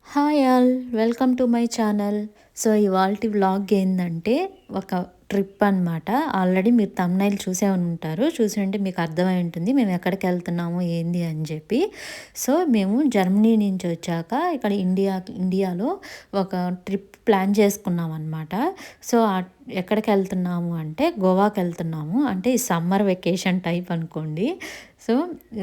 Hi all welcome to my channel. So ఇవాల్టి vlog ఏందంటే ఒక ట్రిప్ అనమాట. ఆల్రెడీ మీరు థంబ్‌నెయిల్ చూసే ఉంటారు. చూసి ఉంటే మీకు అర్థమై ఉంటుంది మేము ఎక్కడికి వెళ్తున్నాము ఏంది అని చెప్పి. సో మేము జర్మనీ నుంచి వచ్చాక ఇక్కడ ఇండియాలో ఒక ట్రిప్ ప్లాన్ చేసుకున్నాం అనమాట. సో ఎక్కడికి వెళ్తున్నాము అంటే గోవాకి వెళ్తున్నాము. అంటే ఈ సమ్మర్ వెకేషన్ టైప్ అనుకోండి. సో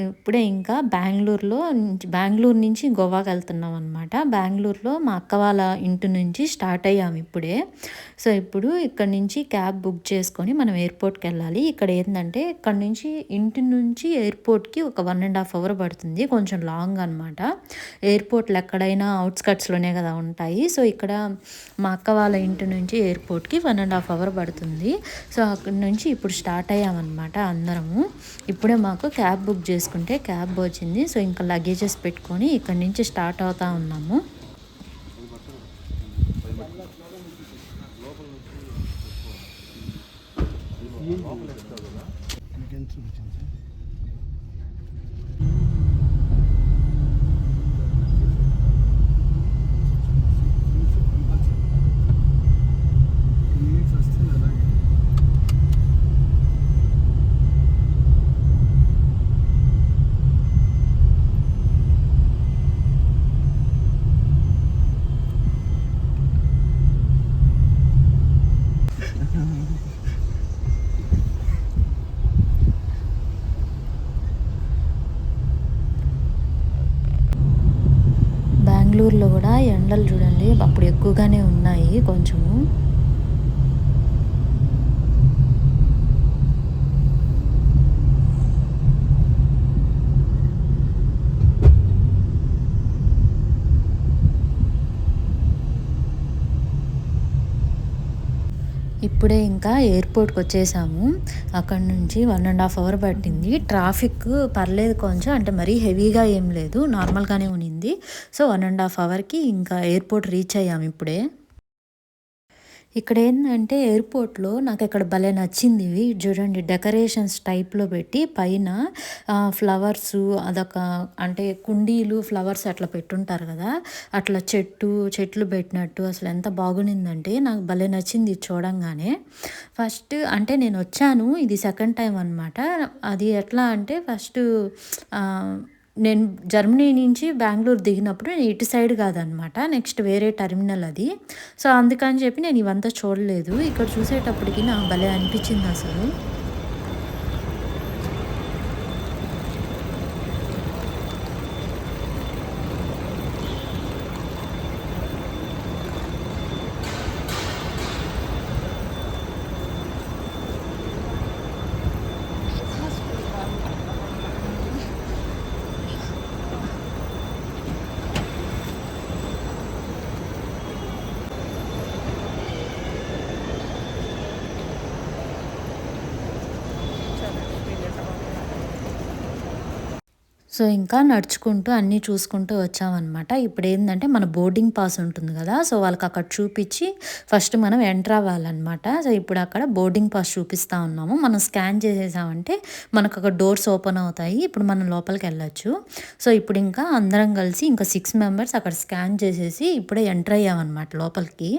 ఇప్పుడే ఇంకా బెంగుళూరు నుంచి గోవాకి వెళ్తున్నాం అనమాట. బెంగుళూరులో మా అక్క వాళ్ళ ఇంటి నుంచి స్టార్ట్ అయ్యాము ఇప్పుడే. సో ఇప్పుడు ఇక్కడ నుంచి క్యాబ్ బుక్ చేసుకొని మనం ఎయిర్పోర్ట్కి వెళ్ళాలి. ఇక్కడ ఏంటంటే ఇక్కడ నుంచి ఇంటి నుంచి ఎయిర్పోర్ట్కి ఒక 1.5 అవర్ పడుతుంది. కొంచెం లాంగ్ అనమాట. ఎయిర్పోర్ట్లు ఎక్కడైనా అవుట్స్కట్స్లోనే కదా ఉంటాయి. సో ఇక్కడ మా అక్క వాళ్ళ ఇంటి నుంచి ఎయిర్పోర్ట్కి 1.5 అవర్ పడుతుంది. సో అక్కడి నుంచి ఇప్పుడు స్టార్ట్ అయ్యామన్నమాట అందరము. ఇప్పుడే మాకు క్యాబ్ బుక్ చేసుకుంటే క్యాబ్ వచ్చింది. సో ఇంకా లగేజెస్ పెట్టుకొని ఇక్కడ నుంచి స్టార్ట్ అవుతా ఉన్నాము. బెంగుళూరులో కూడా ఎండలు చూడండి అప్పుడు ఎక్కువగానే ఉన్నాయి కొంచెము. ఇప్పుడే ఇంకా ఎయిర్పోర్ట్కి వచ్చేసాము. అక్కడ నుంచి 1.5 అవర్ పట్టింది. ట్రాఫిక్ పర్లేదు కొంచెం, అంటే మరీ హెవీగా ఏం లేదు, నార్మల్గానే ఉన్నింది. సో 1.5 అవర్కి ఇంకా ఎయిర్పోర్ట్ రీచ్ అయ్యాము ఇప్పుడే. ఇక్కడ ఏంటంటే ఎయిర్పోర్ట్‌లో నాకిక్కడ భలే నచ్చింది ఇవి. చూడండి డెకరేషన్స్ టైప్‌లో పెట్టి పైన ఫ్లవర్సు అదొక అంటే కుండీలు, ఫ్లవర్స్ అట్లా పెట్టుంటారు కదా! అట్లా చెట్లు పెట్టినట్టు అసలు ఎంత బాగునిందంటే నాకు భలే నచ్చింది ఇది చూడంగానే. ఫస్ట్ అంటే నేనొచ్చాను, ఇది సెకండ్ టైమ్ అనమాట. అది ఎట్లా అంటే నేను జర్మనీ నుంచి బెంగుళూరు దిగినప్పుడు నేను ఇటు సైడ్ కాదనమాట. నెక్స్ట్ వేరే టెర్మినల్ అది. సో అందుకని చెప్పి నేను ఇవంతా చూడలేదు. ఇక్కడ చూసేటప్పటికి నాకు భలే అనిపించింది అసలు. సో ఇంకా నడుచుకుంటూ అన్నీ చూసుకుంటూ వచ్చామన్నమాట. ఇప్పుడేందంటే మన బోర్డింగ్ పాస్ ఉంటుంది కదా! సో వాళ్ళకి అక్కడ చూపించి ఫస్ట్ మనం ఎంటర్ అవ్వాలన్నమాట. సో ఇప్పుడు అక్కడ బోర్డింగ్ పాస్ చూపిస్తా ఉన్నాము. మనం స్కాన్ చేసేసామంటే మనకు అక్కడ డోర్స్ ఓపెన్ అవుతాయి. ఇప్పుడు మనం లోపలికెళ్ళొచ్చు. సో ఇప్పుడు ఇంకా అందరం కలిసి ఇంకా 6 మెంబర్స్ అక్కడ స్కాన్ చేసేసి ఇప్పుడే ఎంటర్ అయ్యామన్నమాట లోపలికి.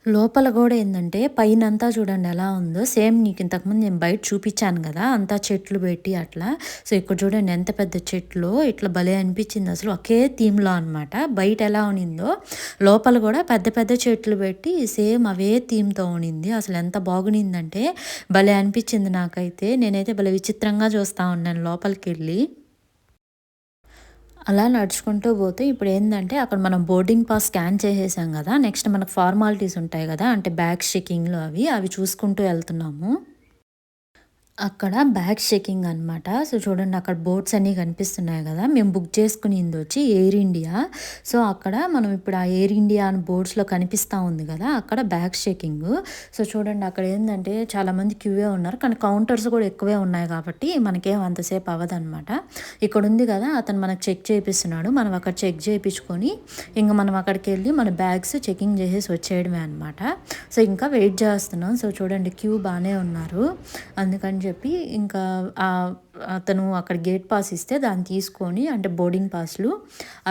లోపల గూడా ఏందంటే పైనంతా చూడండి ఎలా ఉందో. సేమ్ నీకు ఇంతకుముందు నేను బయట చూపిచ్చాను గదా! అంతా చెట్లు పెట్టి అట్లా. సో ఇక్కడ చూడండి ఎంత పెద్ద చెట్లో ఇట్లా భలే అనిపించింది అసలు. ఒకే థీమ్‌లో అనమాట. బయట ఎలా ఉన్నిందో లోపల గూడా పెద్ద పెద్ద చెట్లు పెట్టి సేమ్ అవే థీమ్‌తో ఉన్నింది. అసలు ఎంత బాగునిందంటే భలే అనిపించింది నాకైతే. నేనైతే భలే విచిత్రంగా చూస్తా ఉన్నాను లోపలికెళ్ళి. అలా నడుచుకుంటూ పోతే ఇప్పుడేందంటే అక్కడ మనం బోర్డింగ్ పాస్ స్కాన్ చేసేసాం గదా! నెక్స్ట్ మనకు ఫార్మాలిటీస్ ఉంటాయి గదా! అంటే బ్యాగ్స్ చెకింగ్‌లు అవి చూసుకుంటూ ఎళ్తున్నాము. అక్కడ బ్యాగ్స్ చెకింగ్ అనమాట. సో చూడండి అక్కడ బోర్డ్స్ అన్నీ కనిపిస్తున్నాయి కదా! మేము బుక్ చేసుకునిందొచ్చి ఎయిర్ ఇండియా. సో అక్కడ మనం ఇప్పుడు ఆ ఎయిర్ ఇండియా అని బోర్డ్స్‌లో కనిపిస్తా ఉంది కదా! అక్కడ బ్యాగ్స్ చెకింగు. సో చూడండి అక్కడ ఏందంటే చాలామంది క్యూయే ఉన్నారు. కానీ కౌంటర్స్ కూడా ఎక్కువే ఉన్నాయి కాబట్టి మనకేం అంతసేపు అవ్వదనమాట. ఇక్కడ ఉంది కదా! అతను మనకు చెక్ చేపిస్తున్నాడు. మనం అక్కడ చెక్ చేపించుకొని ఇంక మనం అక్కడికెళ్ళి మన బ్యాగ్స్ చెకింగ్ చేసేసి వచ్చేయడమే అనమాట. సో ఇంకా వెయిట్ చేస్తున్నాం. సో చూడండి క్యూ బానే ఉన్నారు. అందుకని చెప్పి ఇంకా అతను అక్కడ గేట్ పాస్ ఇస్తే దాన్ని తీసుకొని, అంటే బోర్డింగ్ పాస్‌లు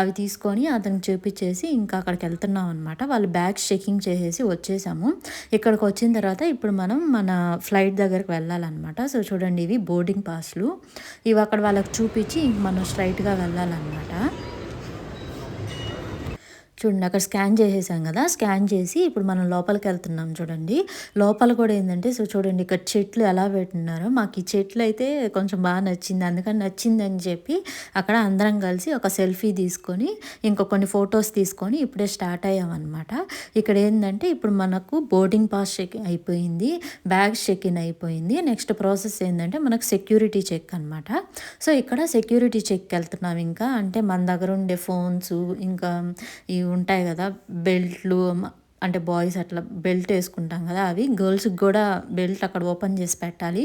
అవి తీసుకొని అతనికి చూపిచ్చేసి ఇంకా అక్కడికెళ్తున్నాం అనమాట. వాళ్ళు బ్యాగ్స్ చెకింగ్ చేసేసి వచ్చేసాము. ఇక్కడికొచ్చిన తర్వాత ఇప్పుడు మనం మన ఫ్లైట్ దగ్గరికి వెళ్ళాలనమాట. సో, చూడండి ఇవి బోర్డింగ్ పాస్‌లు. ఇవి అక్కడ వాళ్ళకి చూపిచ్చి ఇంక మనం స్ట్రెయిట్‌గా వెళ్ళాలనమాట. చూడండి అక్కడ స్కాన్ చేసేసాం కదా! స్కాన్ చేసి ఇప్పుడు మనం లోపలికెళ్తున్నాం చూడండి. లోపల కూడా ఏందంటే చూడండి ఇక్కడ చెట్లు ఎలా పెట్టున్నారో, మాకు ఈ చెట్లయితే కొంచెం నచ్చింది. అందుకని నచ్చిందని చెప్పి అక్కడ అందరం కలిసి ఒక సెల్ఫీ తీసుకొని, ఇంకా కొన్ని ఫోటోస్ తీసుకొని ఇప్పుడే స్టార్ట్ అయ్యామనమాట. ఇక్కడ ఏందంటే ఇప్పుడు మనకు బోర్డింగ్ పాస్ చెక్ అయిపోయింది. బ్యాగ్స్ చెక్ ఇన్ అయిపోయింది. నెక్స్ట్ ప్రాసెస్ ఏందంటే మనకు సెక్యూరిటీ చెక్ అనమాట. సో, ఇక్కడ సెక్యూరిటీ చెక్‌కెళ్తున్నాం ఇంకా. అంటే మన దగ్గర ఉండే ఫోన్స్ ఇంకా ఇవి ఉంటాయి కదా! బెల్ట్‌లు అంటే బాయ్స్ అట్లా బెల్ట్ ఏసుకుంటాం కదా! అవి గర్ల్స్‌కి గూడా బెల్ట్ అక్కడ ఓపెన్ చేసి పెట్టాలి.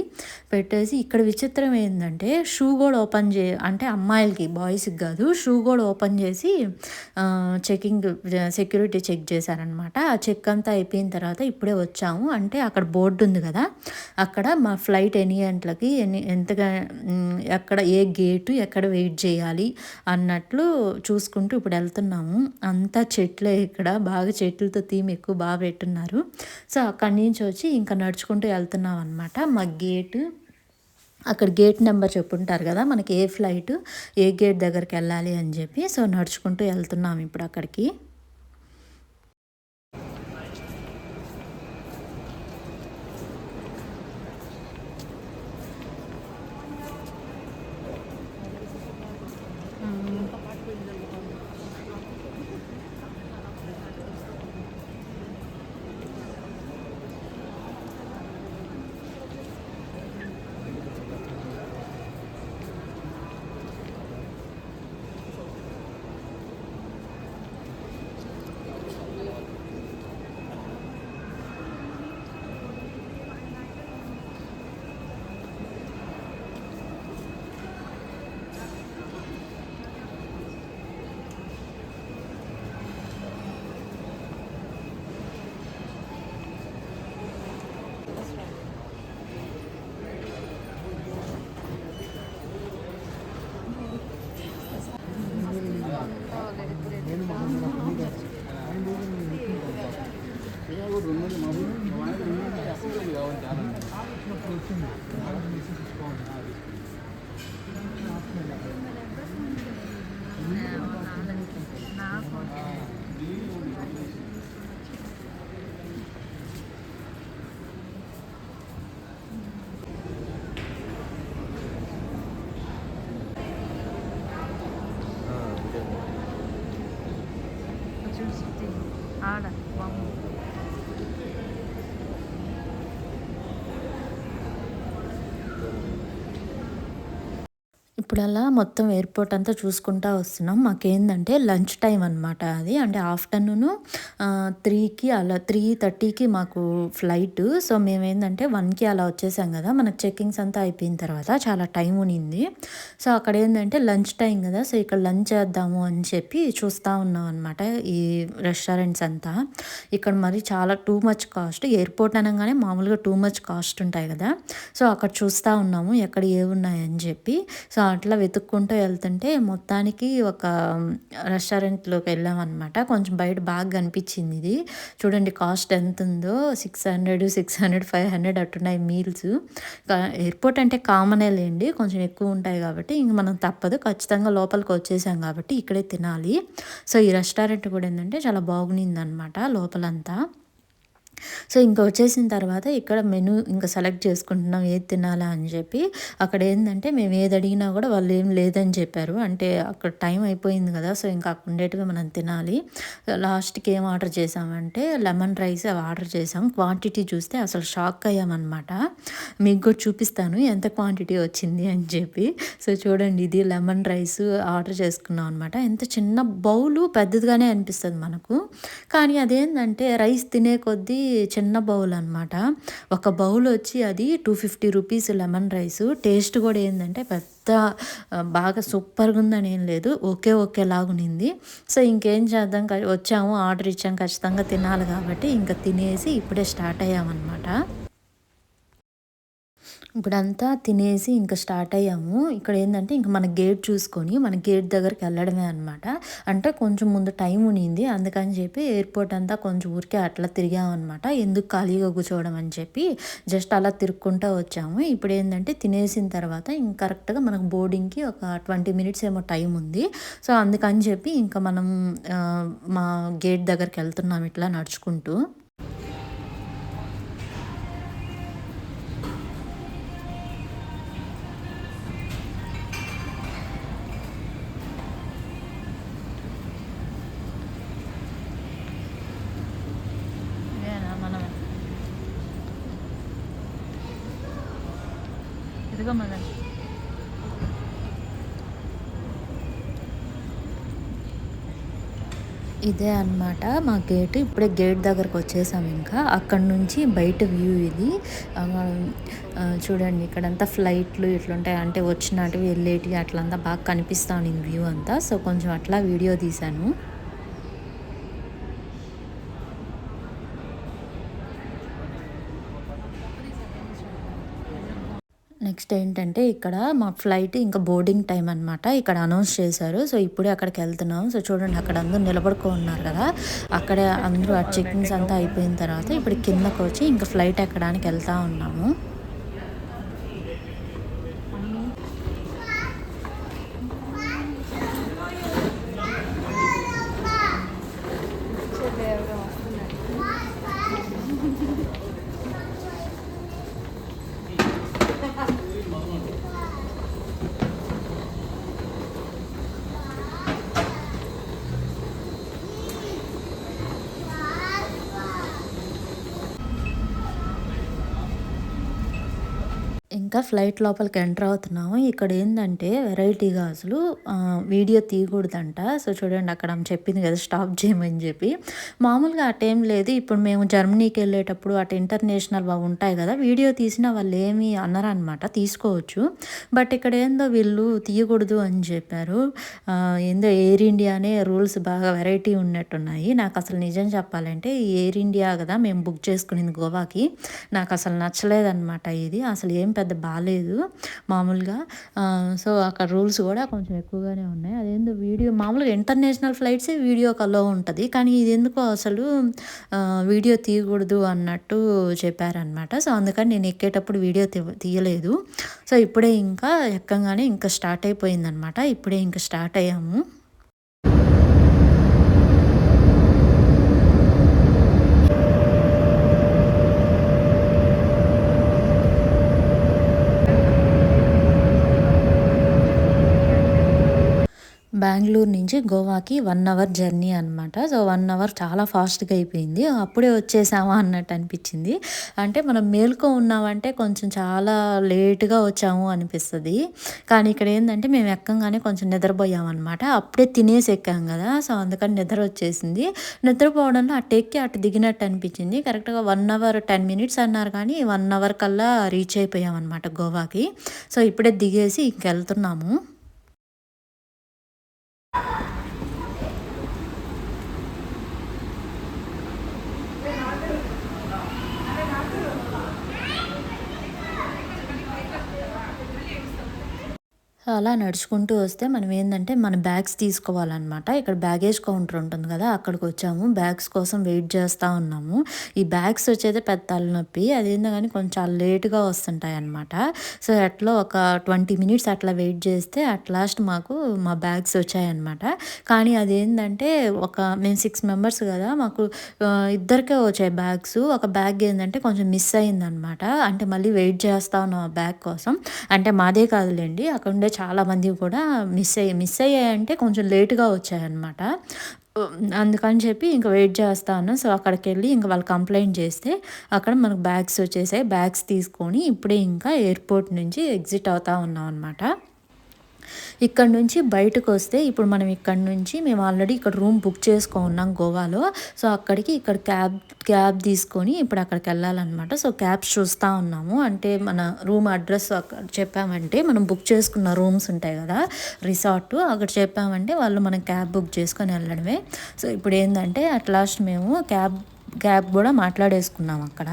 పెట్టేసి ఇక్కడ విచిత్రం ఏందంటే షూ గూడా ఓపెన్ అంటే అమ్మాయిలకి, బాయ్స్‌కి గాదు. షూ గూడా ఓపెన్ చేసి చెకింగ్ సెక్యూరిటీ చెక్ చేశారనమాట. ఆ చెక్ అంతా అయిపోయిన తర్వాత ఇప్పుడే వచ్చాము. అంటే అక్కడ బోర్డ్ ఉంది కదా! అక్కడ మా ఫ్లైట్ ఎన్ని గంటలకి ఎక్కడ ఏ గేటు ఎక్కడ వెయిట్ చేయాలి అన్నట్లు చూసుకుంటూ ఇప్పుడు వెళ్తున్నాము. అంతా చెట్లే ఇక్కడ. బాగా చెట్లతో థీమ్ ఎక్కువ పెట్టున్నారు. సో, అక్కడి నుంచి వచ్చి ఇంకా నడుచుకుంటూ వెళ్తున్నాం అనమాట. మా గేటు అక్కడ గేట్ నెంబర్ చెప్పుంటారు కదా! మనకి ఏ ఫ్లైట్ ఏ గేట్ దగ్గరికెళ్ళాలి అని చెప్పి. సో, నడుచుకుంటూ వెళ్తున్నాం ఇప్పుడు అక్కడికి. ఆడ ఇప్పుడు అలా మొత్తం ఎయిర్‌పోర్ట్ అంతా చూసుకుంటా వస్తున్నాం. మాకేందంటే లంచ్ టైమ్ అనమాట అది. అంటే ఆఫ్టర్‌నూను 3కి అలా 3:30కి మాకు ఫ్లైటు. సో, మేమేందంటే 1కి అలా వచ్చేసాం కదా! మనకు చెకింగ్స్ అంతా అయిపోయిన తర్వాత చాలా టైం ఉన్నింది. సో, అక్కడేందంటే లంచ్ టైమ్ కదా! సో, ఇక్కడ లంచ్ చేద్దాము అని చెప్పి చూస్తా ఉన్నాం అనమాట. ఈ రెస్టారెంట్స్ అంతా. ఇక్కడ మరి చాలా టూ మచ్ కాస్ట్. ఎయిర్‌పోర్ట్ అనంగానే మామూలుగా టూ మచ్ కాస్ట్ ఉంటాయి కదా! సో, అక్కడ చూస్తా ఉన్నాము ఎక్కడ ఏవున్నాయని చెప్పి. సో, అట్లా వెతుక్కుంటూ వెళ్తుంటే మొత్తానికి ఒక రెస్టారెంట్‌లోకి వెళ్ళామనమాట. కొంచెం బయట బాగా కనిపించింది ఇది. చూడండి కాస్ట్ ఎంతుందో 600, 600, 500 అట్టున్నాయి మీల్స్. ఎయిర్‌పోర్ట్ అంటే కామనే లేండి. కొంచెం ఎక్కువ ఉంటాయి కాబట్టి ఇంక మనం తప్పదు. ఖచ్చితంగా లోపలికి వచ్చేసాం కాబట్టి ఇక్కడే తినాలి. సో, ఈ రెస్టారెంట్ కూడా ఏందంటే చాలా బాగుండిందనమాట లోపలంతా. సో, ఇంక వచ్చేసిన తర్వాత ఇక్కడ మెనూ ఇంక సెలెక్ట్ చేసుకుంటున్నాం ఏది తినాలా అని చెప్పి. అక్కడ ఏందంటే మేము ఏది అడిగినా కూడా వాళ్ళు ఏం లేదని చెప్పారు. అంటే అక్కడ టైం అయిపోయింది కదా! సో, ఇంకా అక్కడ ఉండేటివి మనం తినాలి. లాస్ట్‌కి ఏం ఆర్డర్ చేసామంటే లెమన్ రైస్ అవి ఆర్డర్ చేసాం. క్వాంటిటీ చూస్తే అసలు షాక్ అయ్యామనమాట. మీకు కూడా చూపిస్తాను ఎంత క్వాంటిటీ వచ్చింది అని చెప్పి. సో, చూడండి ఇది లెమన్ రైస్ ఆర్డర్ చేసుకున్నాం అనమాట. ఎంత చిన్న బౌలు పెద్దదిగానే అనిపిస్తది మనకు. కానీ అదేందంటే రైస్ తినే కొద్దీ చిన్న బౌల్ అనమాట. ఒక బౌల్ వచ్చి అది 250 రూపీస్ లెమన్ రైసు. టేస్ట్ కూడా ఏందంటే పెద్ద బాగా సూపర్‌గా ఉందని ఏం లేదు. ఒకేలాగునింది. సో, ఇంకేం చేద్దాం వచ్చాము ఆర్డర్ ఇచ్చాం ఖచ్చితంగా తినాలి కాబట్టి ఇంక తినేసి ఇప్పుడే స్టార్ట్ అయ్యామనమాట. ఇప్పుడంతా తినేసి ఇంక స్టార్ట్ అయ్యాము. ఇక్కడ ఏందంటే ఇంక మన గేట్ చూసుకొని మన గేట్ దగ్గరికి వెళ్ళడమే అనమాట. అంటే కొంచెం ముందు టైం ఉన్నింది. అందుకని చెప్పి ఎయిర్‌పోర్ట్ అంతా కొంచెం ఊరికే అట్లా తిరిగామనమాట. ఎందుకు ఖాళీగా కూర్చోవడం అని చెప్పి జస్ట్ అలా తిరుక్కుంటా వచ్చాము. ఇప్పుడేందంటే తినేసిన తర్వాత ఇంక కరెక్ట్‌గా మనకు బోర్డింగ్‌కి ఒక 20 మినిట్స్ ఏమో టైం ఉంది. సో, అందుకని చెప్పి ఇంక మనం మా గేట్ దగ్గరికెళ్తున్నాం ఇట్లా నడుచుకుంటూ. ఇదేనా మనమే ఇదిగో మదన్. ఇదే అనమాట మా గేట్. ఇప్పుడే గేట్ దగ్గరకు వచ్చేసాం ఇంకా. అక్కడి నుంచి బయట వ్యూ ఇది. మనం చూడండి ఇక్కడంతా ఫ్లైట్లు ఇట్లుంటాయి. అంటే వచ్చినటివి, వెళ్ళేటివి అట్లంతా బాగా కనిపిస్తా ఉండింది వ్యూ అంతా. సో, కొంచెం అట్లా వీడియో తీశాను. నెక్స్ట్ ఏంటంటే ఇక్కడ మా ఫ్లైట్ ఇంకా బోర్డింగ్ టైం అనమాట. ఇక్కడ అనౌన్స్ చేశారు. సో, ఇప్పుడే అక్కడికెళ్తున్నాం. సో, చూడండి అక్కడ అందరూ నిలబడుకొని ఉన్నారు కదా! అక్కడే అందరూ ఆ చెకింగ్స్ అంతా అయిపోయిన తర్వాత ఇప్పుడు కిందకొచ్చి ఇంక ఫ్లైట్ ఎక్కడానికి ఎళ్తా ఉన్నాము. ఇంకా ఫ్లైట్ లోపలికి ఎంటర్ అవుతున్నాము. ఇక్కడ ఏందంటే వెరైటీగా అసలు వీడియో తీయకూడదంట. సో, చూడండి అక్కడ ఆమె చెప్పింది కదా స్టాప్ చేయమని చెప్పి. మామూలుగా అటేం లేదు. ఇప్పుడు మేము జర్మనీకి వెళ్ళేటప్పుడు అటు ఇంటర్నేషనల్ అవి ఉంటాయి కదా! వీడియో తీసినా వాళ్ళు ఏమి అనరనమాట. తీసుకోవచ్చు. బట్ ఇక్కడ ఏందో వీళ్ళు తీయకూడదు అని చెప్పారు. ఏందో ఎయిర్ ఇండియానే రూల్స్ బాగా వెరైటీ ఉన్నట్టున్నాయి. నాకు అసలు నిజం చెప్పాలంటే ఈ ఎయిర్ ఇండియా కదా మేము బుక్ చేసుకునింది గోవాకి. నాకు అసలు నచ్చలేదనమాట ఇది. అసలు ఏం పెద్ద బాలేదు మామూలుగా. సో, అక్కడ రూల్స్ కూడా కొంచెం ఎక్కువగానే ఉన్నాయి. అదేందో వీడియో మామూలుగా ఇంటర్నేషనల్ ఫ్లైట్సే వీడియోకి అలో ఉంటది. కానీ ఇదెందుకో అసలు వీడియో తీయకూడదు అన్నట్టు చెప్పారనమాట. సో, అందుకని నేను ఎక్కేటప్పుడు వీడియో తీయలేదు. సో, ఇప్పుడే ఇంకా ఎక్కంగానే ఇంకా స్టార్ట్ అయిపోయిందనమాట. ఇప్పుడే ఇంకా స్టార్ట్ అయ్యాము. బెంగుళూరు నుంచి గోవాకి 1 అవర్ జర్నీ అనమాట. సో, 1 అవర్ చాలా ఫాస్ట్‌గా అయిపోయింది. అప్పుడే వచ్చేసామా అన్నట్టు అనిపించింది. అంటే మనం మేలుకో ఉన్నామంటే కొంచెం చాలా లేట్‌గా వచ్చాము అనిపిస్తది. కానీ ఇక్కడ ఏందంటే మేము ఎక్కంగానే కొంచెం నిద్రపోయామనమాట. అప్పుడే తినేసి ఎక్కాం కదా! సో, అందుకని నిద్ర వచ్చేసింది. నిద్రపోవడంలో అటు ఎక్కి అటు దిగినట్టు అనిపించింది. కరెక్ట్‌గా 1 అవర్ 10 మినిట్స్ అన్నారు కానీ 1 అవర్ కల్లా రీచ్ అయిపోయామనమాట గోవాకి. సో, ఇప్పుడే దిగేసి ఇంకెళ్తున్నాము. సో, అలా నడుచుకుంటూ వస్తే మనం ఏందంటే మన బ్యాగ్స్ తీసుకోవాలనమాట. ఇక్కడ బ్యాగేజ్ కౌంటర్ ఉంటుంది కదా! అక్కడికొచ్చాము. బ్యాగ్స్ కోసం వెయిట్ చేస్తా ఉన్నాము. ఈ బ్యాగ్స్ వచ్చేదే పెద్ద తలనొప్పి. అదేందో గానీ కొంచెం చాలా లేట్‌గా వస్తుంటాయన్నమాట. సో, ఎట్లో ఒక 20 మినిట్స్ అట్లా వెయిట్ చేస్తే అట్ లాస్ట్ మాకు మా బ్యాగ్స్ వచ్చాయన్నమాట. కానీ అదేందంటే మేము 6 మెంబర్స్ కదా! మాకు ఇద్దరికే వచ్చాయి బ్యాగ్స్. ఒక బ్యాగ్ ఏందంటే కొంచెం మిస్ అయిందనమాట. అంటే మళ్ళీ వెయిట్ చేస్తా ఉన్నాం ఆ బ్యాగ్ కోసం. అంటే మాదే కాదులెండి. అక్కడుండే చాలామందివి కూడా మిస్ అయ్యాయంటే కొంచెం లేట్‌గా వచ్చాయన్నమాట. అందుకని చెప్పి ఇంక వెయిట్ చేస్తా ఉన్నాం. సో, అక్కడికెళ్ళి ఇంక వాళ్ళు కంప్లెయింట్ చేస్తే అక్కడ మనకు బ్యాగ్స్ వచ్చేసాయి. బ్యాగ్స్ తీసుకొని ఇప్పుడే ఇంకా ఎయిర్‌పోర్ట్ నుంచి ఎగ్జిట్ అవుతా ఉన్నాం అనమాట. ఇక్కడ నుంచి బయటకొస్తే ఇప్పుడు మనం ఇక్కడి నుంచి మేము ఆల్రెడీ ఇక్కడ రూమ్ బుక్ చేసుకున్నాం గోవాలో. సో, ఇక్కడ క్యాబ్ తీసుకొని ఇప్పుడు అక్కడికెళ్ళాలనమాట. సో, క్యాబ్స్ చూస్తా ఉన్నాము. అంటే మన రూమ్ అడ్రస్ అక్కడ చెప్పామంటే మనం బుక్ చేసుకున్న రూమ్స్ ఉంటాయి కదా! రిసార్ట్ అక్కడ చెప్పామంటే వాళ్ళు మనం క్యాబ్ బుక్ చేసుకొని వెళ్ళడమే. సో, ఇప్పుడేందంటే అట్ లాస్ట్ మేము క్యాబ్ క్యాబ్ కూడా మాట్లాడేసుకున్నాం అక్కడ.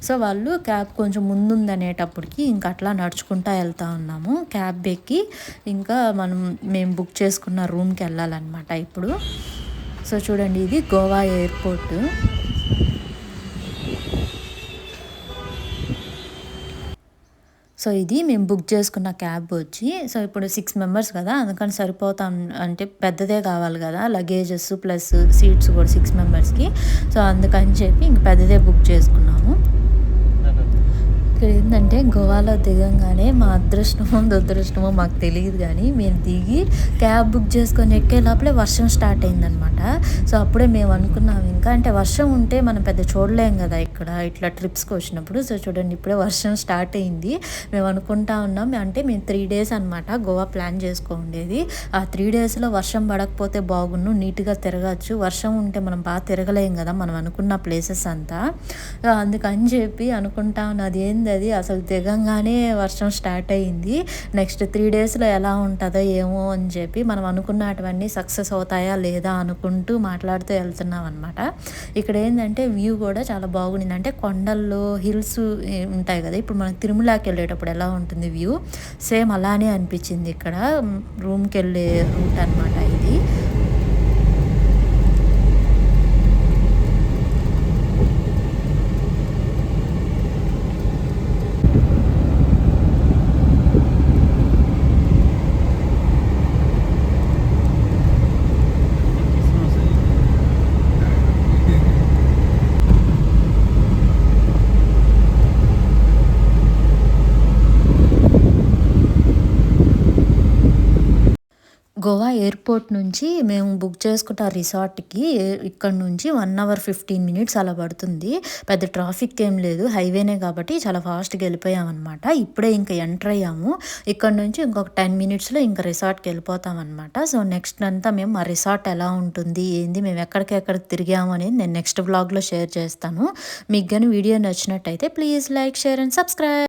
సో వాళ్ళు క్యాబ్ కొంచెం ముందుందనేటప్పటికి ఇంక అట్లా నడుచుకుంటా వెళ్తా ఉన్నాము. క్యాబ్ ఎక్కి ఇంకా మేము బుక్ చేసుకున్న రూమ్కి వెళ్ళాలన్నమాట ఇప్పుడు. సో చూడండి, ఇది గోవా ఎయిర్పోర్ట్. సో ఇది మేము బుక్ చేసుకున్న క్యాబ్ వచ్చి, సో ఇప్పుడు 6 మెంబర్స్ కదా, అందుకని సరిపోతాం. అంటే పెద్దదే కావాలి కదా, లగేజెస్ ప్లస్ సీట్స్ కూడా 6 మెంబర్స్కి. సో అందుకని చెప్పి ఇంక పెద్దదే బుక్ చేసుకున్నాము. ఇక్కడ ఏంటంటే గోవాలో దిగంగానే మా అదృష్టమో దురదృష్టమో మాకు తెలియదు కానీ, మేము దిగి క్యాబ్ బుక్ చేసుకొని ఎక్కే లోపలే వర్షం స్టార్ట్ అయిందనమాట. సో అప్పుడే మేము అనుకున్నాం ఇంకా, అంటే వర్షం ఉంటే మనం పెద్ద చూడలేం కదా ఇక్కడ ఇట్లా ట్రిప్స్కి వచ్చినప్పుడు. సో చూడండి, ఇప్పుడే వర్షం స్టార్ట్ అయింది. మేము అనుకుంటా ఉన్నాం, అంటే మేము 3 డేస్ అనమాట గోవా ప్లాన్ చేసుకోండేది. ఆ 3 డేస్లో వర్షం పడకపోతే బాగున్ను, నీట్గా తిరగచ్చు. వర్షం ఉంటే మనం బాగా తిరగలేం కదా మనం అనుకున్న ప్లేసెస్ అంతా. అందుకని చెప్పి అనుకుంటా ఉన్నది ఏంది అది, అసలు దిగంగానే వర్షం స్టార్ట్ అయ్యింది. నెక్స్ట్ 3 డేస్లో ఎలా ఉంటుందో ఏమో అని చెప్పి మనం అనుకున్నటువన్నీ సక్సెస్ అవుతాయా లేదా అనుకుంటూ మాట్లాడుతూ వెళ్తున్నాం అనమాట. ఇక్కడ ఏంటంటే వ్యూ కూడా చాలా బాగుండింది. అంటే కొండల్లో హిల్స్ ఉంటాయి కదా, ఇప్పుడు మనం తిరుమలకి వెళ్ళేటప్పుడు ఎలా ఉంటుంది వ్యూ, సేమ్ అలానే అనిపించింది ఇక్కడ. రూమ్కి వెళ్ళే రూట్ అనమాట ఇది. గోవా ఎయిర్పోర్ట్ నుంచి మేము బుక్ చేసుకున్న రిసార్ట్కి ఇక్కడ నుంచి 1 అవర్ 15 మినిట్స్ అలా పడుతుంది. పెద్ద ట్రాఫిక్ ఏం లేదు, హైవేనే కాబట్టి చాలా ఫాస్ట్గా వెళ్ళిపోయామన్నమాట. ఇప్పుడే ఇంకా ఎంటర్ అయ్యాము. ఇక్కడ నుంచి ఇంకొక 10 మినిట్స్లో ఇంకా రిసార్ట్కి వెళ్ళిపోతామన్నమాట. సో నెక్స్ట్ అంతా మేము ఆ రిసార్ట్ ఎలా ఉంటుంది ఏంది, మేము ఎక్కడికెక్కడికి తిరిగాము అనేది నేను నెక్స్ట్ వ్లాగ్లో షేర్ చేస్తాను. మీకు కానీ వీడియో నచ్చినట్టయితే please like, share and subscribe.